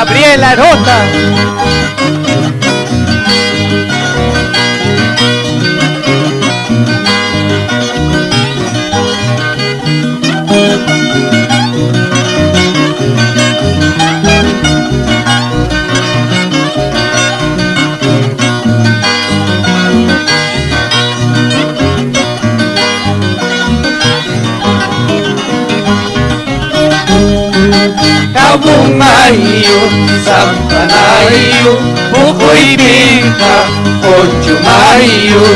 Gabriela Rota. Kabumayo, Sampanayo, Bukoy Bingka, Kochumayo,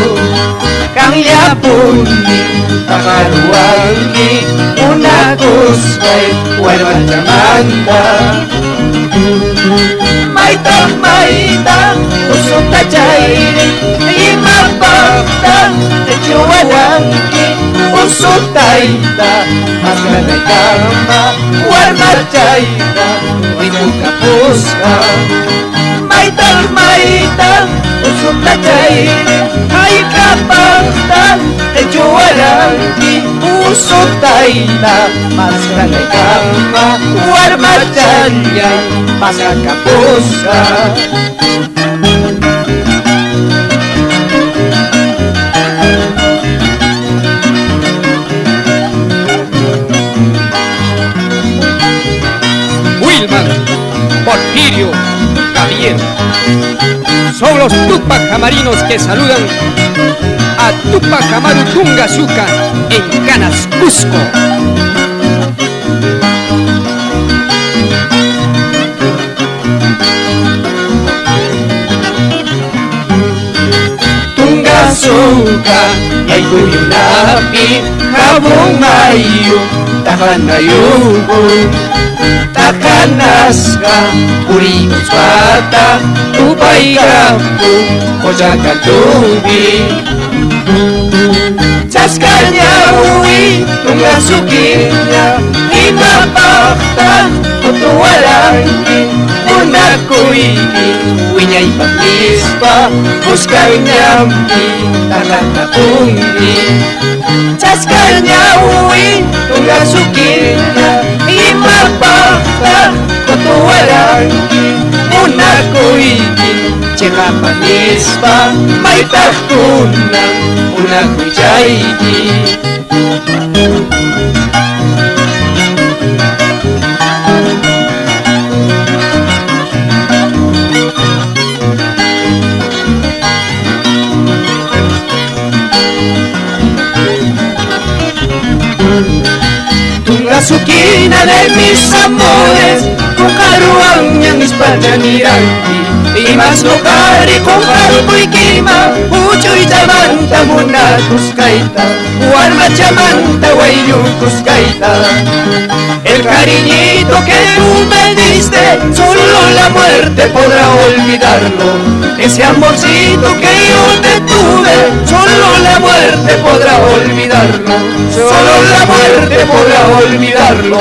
Kang Yapuni, Takaruangi, Unakuskay, Huerman Chamanda. Maitang, Usok Tachairi, Imapakta, Techualangi, Usok Taita, Maskanay Kama, Huerman Chaita, Wimuka Puska. Maitang, Usok Tachairi, Aikapakta, Techualangi, Usok Taita, Maskanay Kama, Huerman Chaita, Maskanay Puska. Porfirio, Javier, son los Tupac Amarinos que saludan a Tupac Amaru Tungazuca en Canas, Cusco. Tungazuca, Yaikuyunapi, Kabumayo, Takanayugo. Takanaska, Urimus Bata, Tupay Kampu, Kochakatubi. Chaskañawi, Tungasukinya, Imapakta, Kotuwalangi, Unakuigi, Wiñay Papispa, Puskañampi, Takanatungi. Chaskañawi, Tungasukinya, Imapakta, Kotuwalangi, Unakuigi, Chekapanispa, Maitahkunan, Unakuichaigi. Tungasukina de mis amores, Kukaruan yang ispanyaniranti, Imas nukari kukaru kuikima, Uchoy chamanta munakus kaita, Huarma chamanta wayukus kaita. El cariñito que tú me diste, solo la muerte podrá olvidarlo. Ese amorcito que yo te tuve, solo la muerte podrá olvidarlo. Solo la muerte podrá olvidarlo.